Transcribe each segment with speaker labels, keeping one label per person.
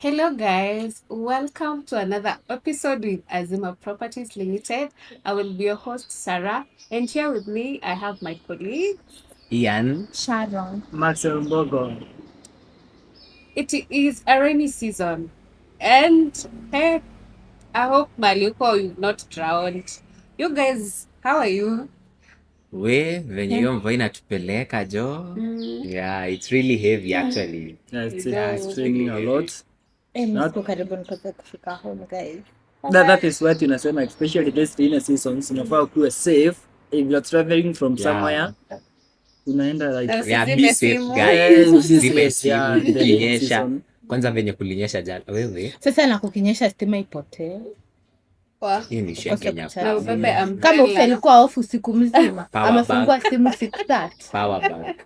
Speaker 1: Hello, guys. Welcome to another episode with Azima Properties Limited. I will be your host, Sarah, and here with me, I have my colleague,
Speaker 2: Ian.
Speaker 3: Sharon.
Speaker 4: Maxwell Mbogo.
Speaker 1: It is a rainy season, and hey, I hope Maliko is not drowned. You guys, how are you?
Speaker 2: Venye hiyo mvua inatupeleka jo. Yeah, it's really heavy actually.
Speaker 4: It's raining a lot.
Speaker 3: Niko karibu nikoze kufika home guys.
Speaker 4: That is what tunasema, especially this rainy seasons, unafaa kuwa safe if you're traveling from somewhere. Unaenda like
Speaker 2: Yeah, be safe
Speaker 1: simu.
Speaker 2: guys.
Speaker 4: Be
Speaker 2: Zime
Speaker 4: safe, yeah,
Speaker 2: simu
Speaker 4: in the rainy
Speaker 2: kukinyesha.
Speaker 4: season.
Speaker 2: Kwanza venye kulinyesha jana. Wewe,
Speaker 3: Sasa na kukinyesha stima ipotee.
Speaker 2: hii ni shia
Speaker 3: Ukose
Speaker 2: Kenya.
Speaker 3: kucharge.
Speaker 1: Na ubebe
Speaker 3: Kama
Speaker 1: umbrella.
Speaker 3: ufelikuwa off usiku mzima,
Speaker 2: Power
Speaker 3: amefungua simu 6:30.
Speaker 2: Power bank.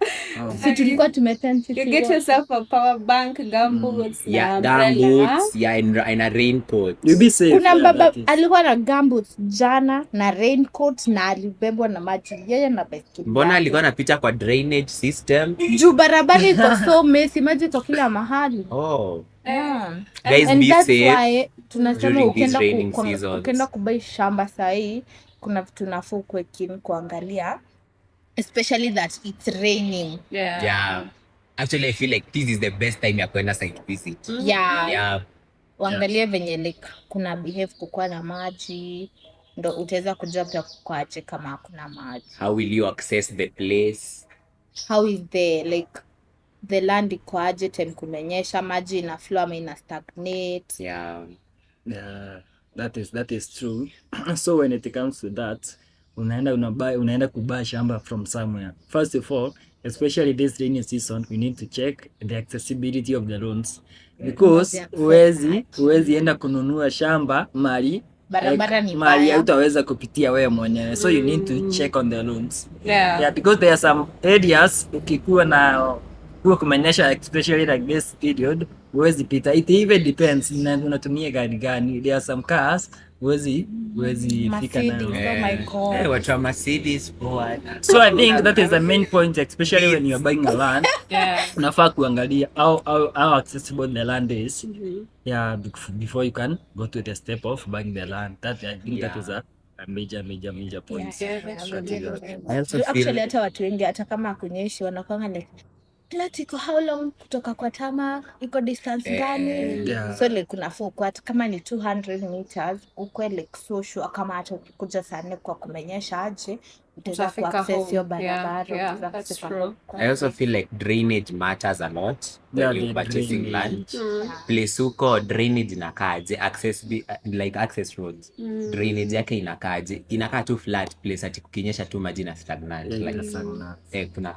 Speaker 3: Si tulikuwa tumetense sisi.
Speaker 1: You get
Speaker 3: wote.
Speaker 1: yourself a power bank, gumboots,
Speaker 2: Yeah,
Speaker 1: na umbrella.
Speaker 2: gumboots. Yeah, in a raincoat.
Speaker 4: You be safe.
Speaker 3: Kuna
Speaker 4: yeah,
Speaker 3: baba
Speaker 4: that is.
Speaker 3: alikuwa na gumboots jana na raincoat na alibebwa na maji yeye na baiskeli.
Speaker 2: Mbona
Speaker 3: yake.
Speaker 2: alikuwa anapita kwa drainage system?
Speaker 3: Juu barabara iko so messy, maji iko kila mahali.
Speaker 2: Oh.
Speaker 3: Yeah.
Speaker 2: Guys,
Speaker 3: And
Speaker 2: be
Speaker 3: that's
Speaker 2: safe.
Speaker 3: why tunasema
Speaker 2: during these raining seasons.
Speaker 3: ukienda kubai shamba sahii kuna vitu nafuu kuwe keen kuangalia, especially that it's raining.
Speaker 2: Yeah. Actually, I feel like this is the best time ya kwenda site visit. Yeah.
Speaker 3: Uangalie venye like kuna behave kukuwa na maji, ndo utaweza kujua pia kukwaje kama hakuna maji.
Speaker 2: How will you access the place?
Speaker 3: How is the land ikwaje time kumenyesha, maji ina flow ama ina stagnate.
Speaker 2: Yeah.
Speaker 4: Yeah, that is true. So when it comes to that, unaenda kubuy shamba from somewhere. First of all, especially this rainy season, we need to check the accessibility of the loans, because huwezi enda kununua shamba mali
Speaker 3: Barabara ni
Speaker 4: mali
Speaker 3: mbaya.
Speaker 4: hautaweza kupitia wewe mwenyewe, so you need to check on the loans.
Speaker 1: Yeah.
Speaker 4: Yeah, because there are some areas ukikuwa kumenyesha, especially like this period, huwezi pita. It even depends na unatumia gari gani. There are some cars huwezi fika
Speaker 3: Mercedes,
Speaker 4: nayo.
Speaker 3: oh my God.
Speaker 2: Watu wa Mercedes poa.
Speaker 4: So I think that is the main point, especially when you are buying a land.
Speaker 1: Yeah.
Speaker 4: Unafaa kuangalia how accessible the land is. Yeah, before you can go to the step of buying the land. That I think that is a major point.
Speaker 1: Yeah, that's true.
Speaker 2: I also feel
Speaker 3: Actually hata watu wengi hata kama hakunyeshi wanakuanga like plot iko how long kutoka kwa tama, iko distance gani?
Speaker 4: Yeah.
Speaker 3: So like unafaa kwa hata kama ni 200 meters ukwe like so sure kama hata ukikuja saa 4 kwa kumenyesha aje utaweza
Speaker 1: Utafika
Speaker 3: kuaccess
Speaker 1: home.
Speaker 3: hiyo barabara.
Speaker 1: Yeah,
Speaker 3: utaweza
Speaker 1: that's
Speaker 3: kufika
Speaker 1: true.
Speaker 3: home.
Speaker 2: I also feel like drainage matters a lot
Speaker 4: Yeah,
Speaker 2: when you're
Speaker 4: the
Speaker 2: purchasing land. Place huko drainage inakaaje, access roads. Drainage yake inakaaje? Inakaa tu flat place ati kukinyesha tu maji na stagnant.
Speaker 4: Yeah,
Speaker 2: Like
Speaker 4: sana.
Speaker 2: kuna